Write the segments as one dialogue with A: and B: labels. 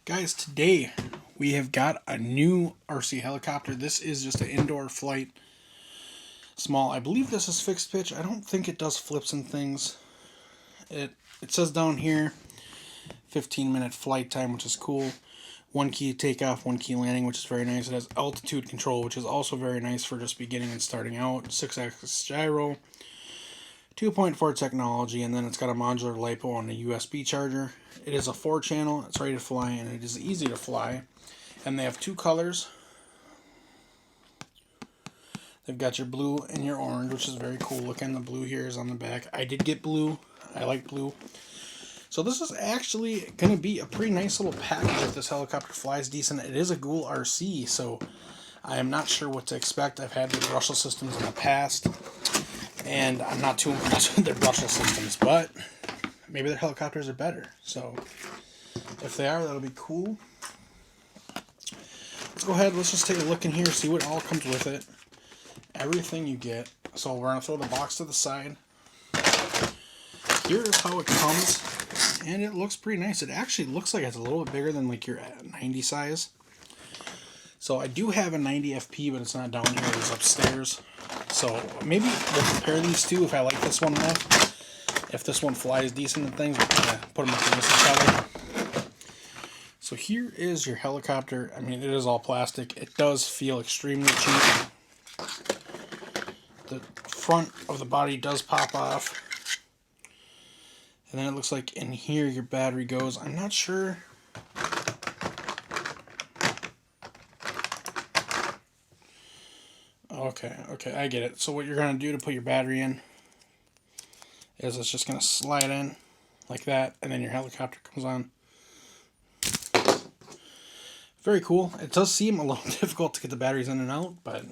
A: Guys, today we have got a new RC helicopter. This is just an indoor flight, small. I believe this is fixed pitch. I don't think it does flips and things. It says down here 15-minute flight time, which is cool. 1 key takeoff, 1 key landing, which is very nice. It has altitude control, which is also very nice for just beginning and starting out. 6-axis gyro, 2.4 technology, and then it's got a modular LiPo and a USB charger. It is a 4-channel, it's ready to fly, and it is easy to fly. And they have 2 colors. They've got your blue and your orange, which is very cool looking. The blue here is on the back. I did get blue. I like blue. So this is actually going to be a pretty nice little package if this helicopter flies decent. It is a Goolrc C, so I am not sure what to expect. I've had the brushless systems in the past, and I'm not too impressed with their brushless systems, but maybe their helicopters are better. So if they are, that'll be cool. Let's go ahead, let's just take a look in here, see what all comes with it. Everything you get. So we're going to throw the box to the side. Here is how it comes, and it looks pretty nice. It actually looks like it's a little bit bigger than like your 90 size. So I do have a 90 FP, but it's not down here, it's upstairs. So maybe we'll compare these two if I like this one enough. If this one flies decent and things, we'll kind of put them up against each other. So here is your helicopter. I mean, it is all plastic. It does feel extremely cheap. The front of the body does pop off. And then it looks like in here your battery goes. I'm not sure. Okay, I get it. So what you're going to do to put your battery in is it's just going to slide in like that, and then your helicopter comes on. Very cool. It does seem a little difficult to get the batteries in and out, but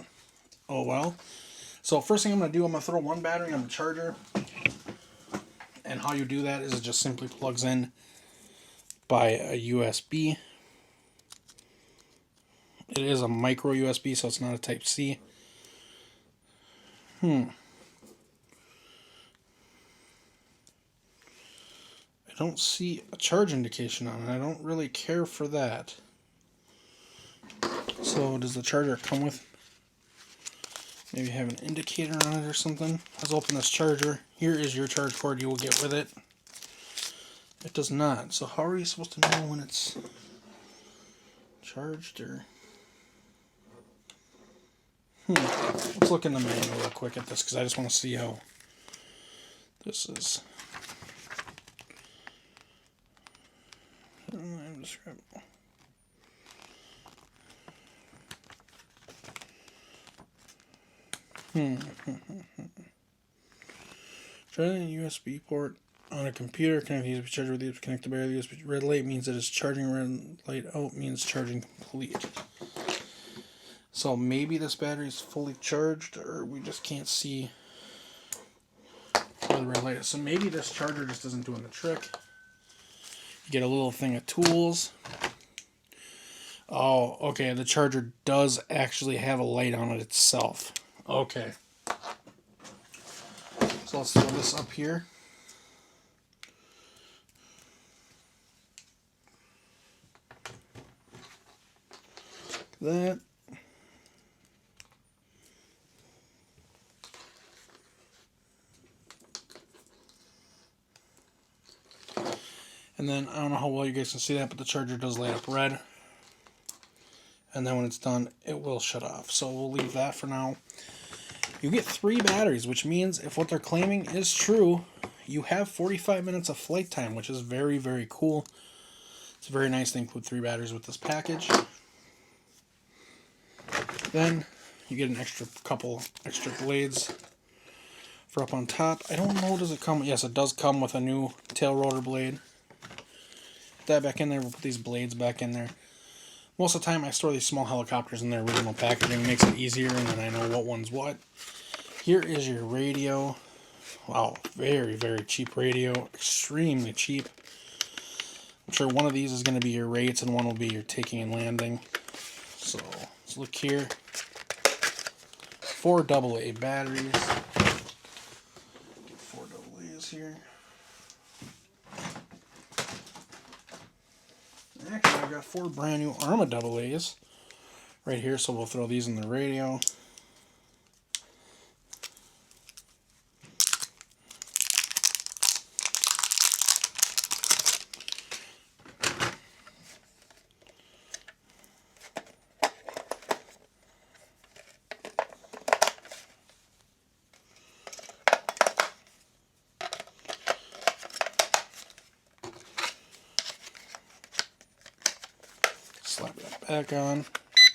A: oh well. So first thing I'm going to do, I'm going to throw one battery on the charger. And how you do that is it just simply plugs in by a USB. It is a micro USB, so it's not a Type C. I don't see a charge indication on it. I don't really care for that. So does the charger come with, maybe have an indicator on it or something? Let's open this charger. Here is your charge cord you will get with it. It does not. So how are you supposed to know when it's charged or... Let's look in the manual real quick at this because I just want to see how this is. Charging a USB port on a computer, connect the USB charger with the connect the battery. The USB red light means it is charging, red light out means charging complete. So maybe this battery is fully charged, or we just can't see where the red light is. So maybe this charger just isn't doing the trick. You get a little thing of tools. Oh, okay, the charger does actually have a light on it itself. Okay. So let's throw this up here. That. And then, I don't know how well you guys can see that, but the charger does light up red. And then when it's done, it will shut off. So we'll leave that for now. You get 3 batteries, which means if what they're claiming is true, you have 45 minutes of flight time, which is very, very cool. It's a very nice thing to include 3 batteries with this package. Then you get an couple extra blades for up on top. I don't know, does it come? Yes, it does come with a new tail rotor blade. Put that back in there. We'll put these blades back in there. Most of the time I store these small helicopters in their original packaging. It makes it easier, and then I know what one's what. Here is your radio. Wow, very, very cheap radio. Extremely cheap. I'm sure one of these is going to be your rates, and one will be your taking and landing. So let's look here. 4 AA batteries. 4 AA's here. Actually, I've got 4 brand new Arma AA's right here, so we'll throw these in the radio. Slap that back on,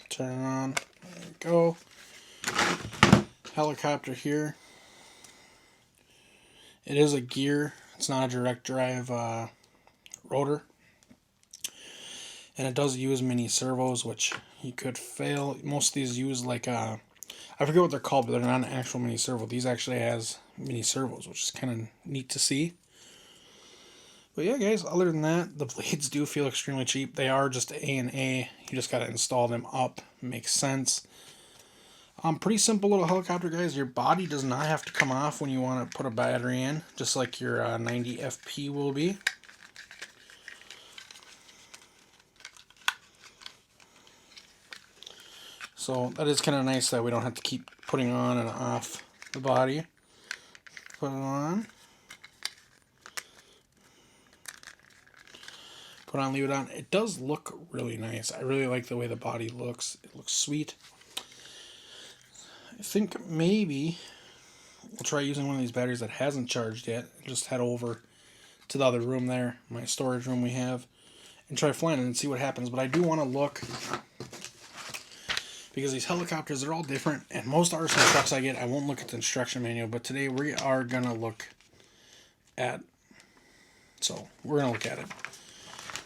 A: turn it on, there we go. Helicopter here. It is a gear, it's not a direct drive rotor. And it does use mini servos, which you could fail. Most of these use like, I forget what they're called, but they're not an actual mini servo. These actually has mini servos, which is kind of neat to see. But yeah, guys, other than that, the blades do feel extremely cheap. They are just A&A. You just got to install them up. Makes sense. Pretty simple little helicopter, guys. Your body does not have to come off when you want to put a battery in, just like your 90 FP will be. So that is kind of nice that we don't have to keep putting on and off the body. Put it on. Put on, leave it on. It does look really nice. I really like the way the body looks. It looks sweet. I think maybe we'll try using one of these batteries that hasn't charged yet. Just head over to the other room there, my storage room we have, and try flying it and see what happens. But I do want to look, because these helicopters are all different, and most RC trucks I get, I won't look at the instruction manual, but today we are going to look at, so we're going to look at it.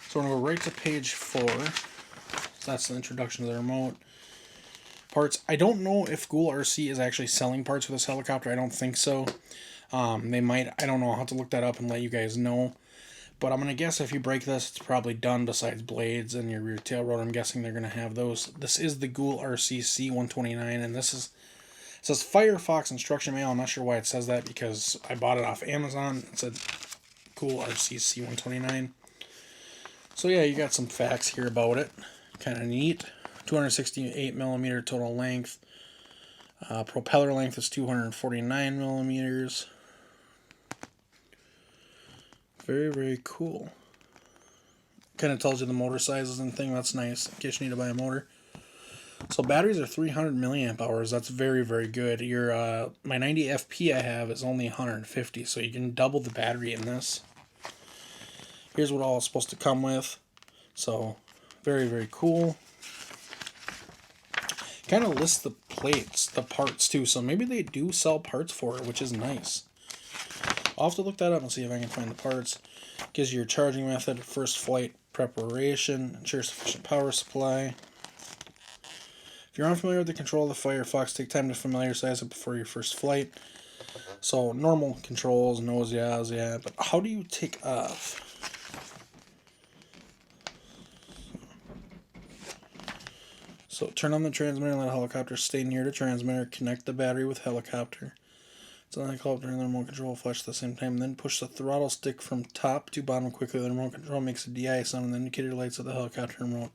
A: So we're going to go right to page 4. So that's the introduction to the remote. Parts. I don't know if Goolrc C is actually selling parts for this helicopter. I don't think so. They might. I don't know. I'll have to look that up and let you guys know. But I'm going to guess if you break this, it's probably done besides blades and your rear tail rotor. I'm guessing they're going to have those. This is the Goolrc C129, and this is, it says Firefox instruction manual. I'm not sure why it says that, because I bought it off Amazon. It said Goolrc C129. So yeah, you got some facts here about it. Kind of neat. 268 millimeter total length. Propeller length is 249 millimeters. Very, very cool. Kind of tells you the motor sizes and thing. That's nice in case you need to buy a motor. So batteries are 300 milliamp hours. That's very, very good. Your my 90 FP I have is only 150, so you can double the battery in this. Here's what all it's supposed to come with. So very, very cool. Kind of lists the plates, the parts too, so maybe they do sell parts for it, which is nice. I'll have to look that up and see if I can find the parts. Gives you your charging method, first flight preparation, ensure sufficient power supply. If you're unfamiliar with the control of the Firefox, take time to familiarize it before your first flight. So normal controls, nose, yas, yeah, but how do you take off? So turn on the transmitter, let helicopter stay near the transmitter, connect the battery with helicopter. So then the helicopter and the remote control flash at the same time, then push the throttle stick from top to bottom quickly. The remote control makes a DI sound, and the indicator lights of the helicopter remote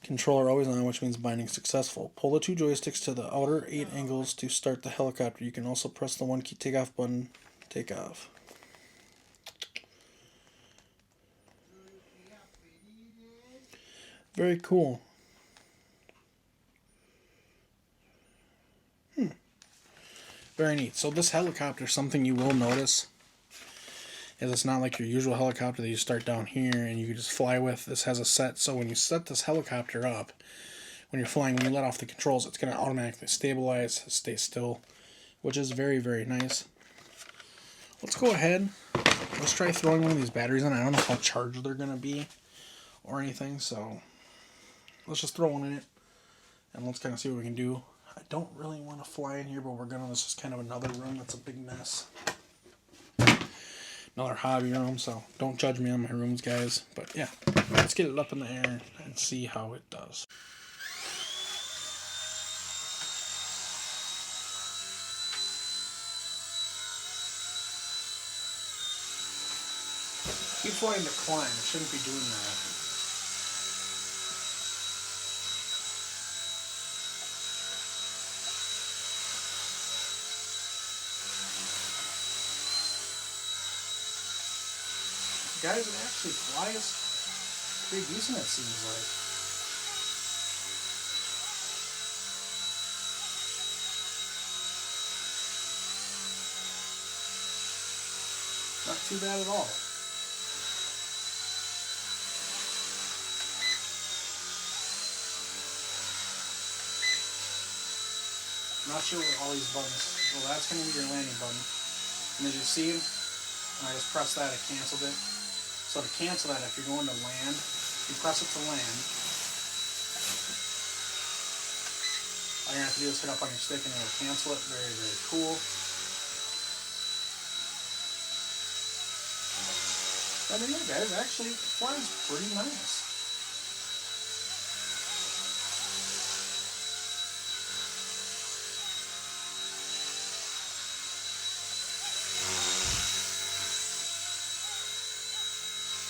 A: control are always on, which means binding successful. Pull the 2 joysticks to the outer 8 angles to start the helicopter. You can also press the 1 key takeoff button, take off. Very cool. Very neat. So this helicopter, something you will notice is it's not like your usual helicopter that you start down here and you just fly with. This has a set, so when you set this helicopter up, when you're flying, when you let off the controls, it's going to automatically stabilize, stay still, which is very, very nice. Let's go ahead. Let's try throwing one of these batteries in. I don't know how charged they're going to be or anything, so let's just throw one in it and let's kind of see what we can do. I don't really want to fly in here, but we're gonna. This is kind of another room that's a big mess. Another hobby room, so don't judge me on my rooms, guys. But yeah, let's get it up in the air and see how it does. Keep flying to climb. It shouldn't be doing that. Guys, it actually flies pretty decent, it seems like. Not too bad at all. I'm not sure what all these buttons. Well, that's going to be your landing button. And as you see, when I just pressed that, it canceled it. So to cancel that, if you're going to land, you press it to land. All you're going to have to do is hit up on your stick and it'll cancel it. Very, very cool. But yeah, guys, actually, it flies pretty nice.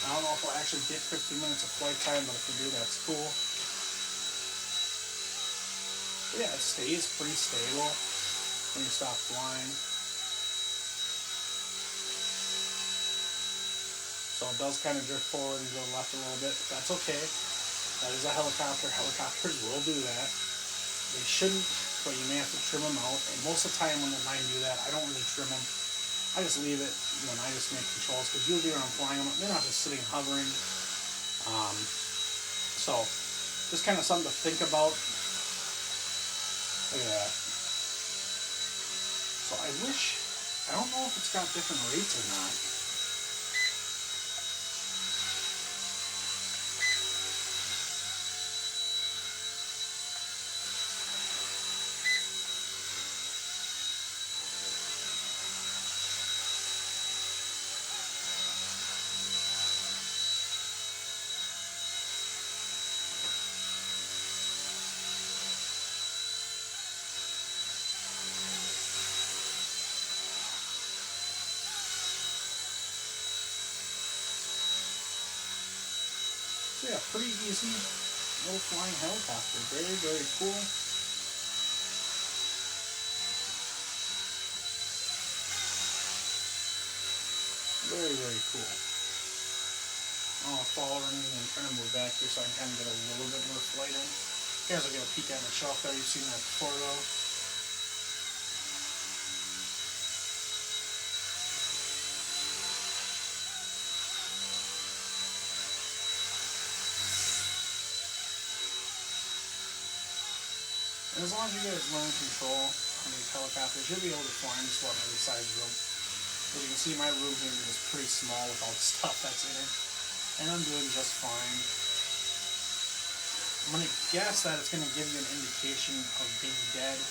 A: I don't know if we'll actually get 15 minutes of flight time, but if we do, that's cool. But yeah, it stays pretty stable when you stop flying. So it does kind of drift forward and go left a little bit, but that's okay. That is a helicopter. Helicopters will do that. They shouldn't, but you may have to trim them out. And most of the time when they're mine do that, I don't really trim them. I just leave it, and then I just make controls, because usually when I'm flying them, they're not just sitting hovering. So, just kind of something to think about. Look at that. So I don't know if it's got different rates or not. So yeah, pretty easy little flying helicopter. Very, very cool. Very, very cool. I'll fall or anything and trying to move back here so I can kind of get a little bit more flight in. You guys will get a peek at the shelf there. You've seen that before though. And as long as you guys learn control on these helicopters, you'll be able to fly in just about every size room. As you can see, my room here is pretty small with all the stuff that's in it. And I'm doing just fine. I'm going to guess that it's going to give you an indication of being dead.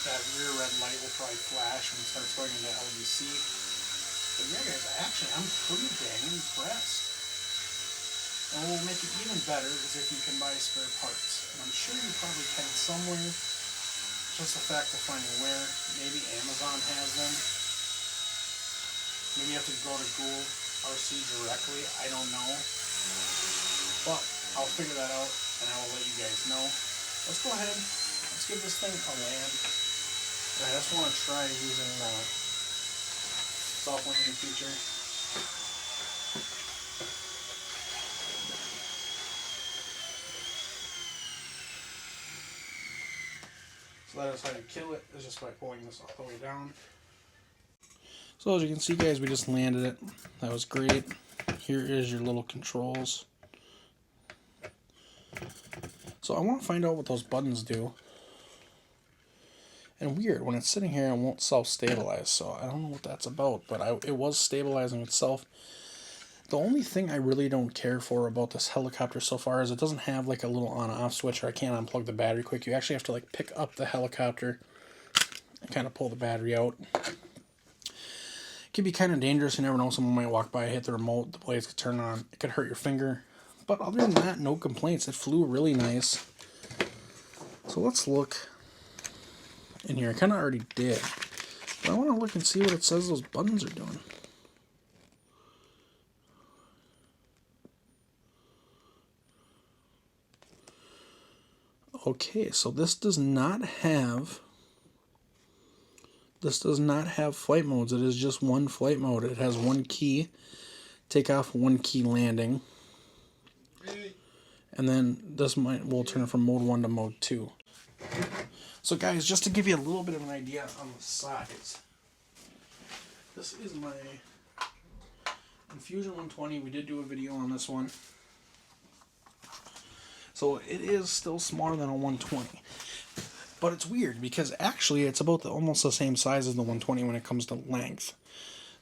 A: That rear red light will probably flash when it starts going into LVC. But yeah guys, actually I'm pretty dang impressed. And what will make it even better is if you can buy spare parts. And I'm sure you probably can somewhere. Just the fact of finding where. Maybe Amazon has them. Maybe you have to go to Goolrc directly. I don't know. But I'll figure that out and I will let you guys know. Let's go ahead. Let's give this thing a land. And I just want to try using soft landing feature. So that is how you kill it, is just by pulling this all the way down. So as you can see guys, we just landed it. That was great. Here is your little controls. So I want to find out what those buttons do. And weird, when it's sitting here it won't self-stabilize, so I don't know what that's about, but it was stabilizing itself. The only thing I really don't care for about this helicopter so far is it doesn't have like a little on-off switch, or I can't unplug the battery quick. You actually have to like pick up the helicopter and kind of pull the battery out. It can be kind of dangerous. You never know, someone might walk by, hit the remote, the blades could turn on, it could hurt your finger. But other than that, no complaints. It flew really nice. So let's look in here. I kind of already did, but I want to look and see what it says those buttons are doing. Okay, so this does not have flight modes. It is just one flight mode. It has one key. take off, 1 key landing. And then this will turn it from mode 1 to mode 2. So guys, just to give you a little bit of an idea on the size, this is my Infusion 120. We did do a video on this one. So it is still smaller than a 120. But it's weird because actually it's about almost the same size as the 120 when it comes to length.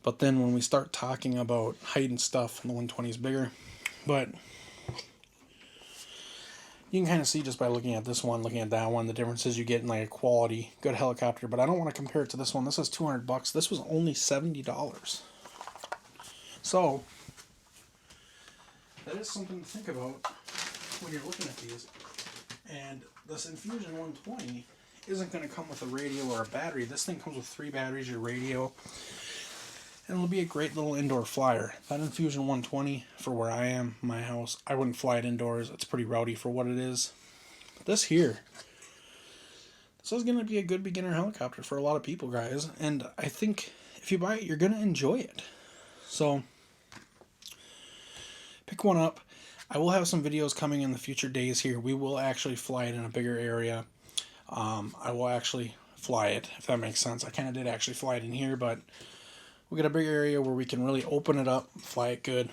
A: But then when we start talking about height and stuff, the 120 is bigger. But you can kind of see just by looking at this one, looking at that one, the differences you get in like a quality, good helicopter. But I don't want to compare it to this one. This is $200. This was only $70. So that is something to think about when you're looking at these. And this Infusion 120 isn't going to come with a radio or a battery. This thing comes with 3 batteries, your radio, and it'll be a great little indoor flyer. That Infusion 120, for where I am, my house, I wouldn't fly it indoors. It's pretty rowdy for what it is. This here, this is going to be a good beginner helicopter for a lot of people, guys. And I think if you buy it, you're going to enjoy it. So pick one up. I will have some videos coming in the future days here. We will actually fly it in a bigger area. I will actually fly it, if that makes sense. I kind of did actually fly it in here, but we'll get a bigger area where we can really open it up, fly it good.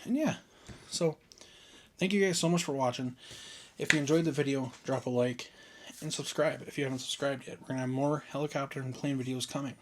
A: And yeah, so thank you guys so much for watching. If you enjoyed the video, drop a like and subscribe if you haven't subscribed yet. We're going to have more helicopter and plane videos coming.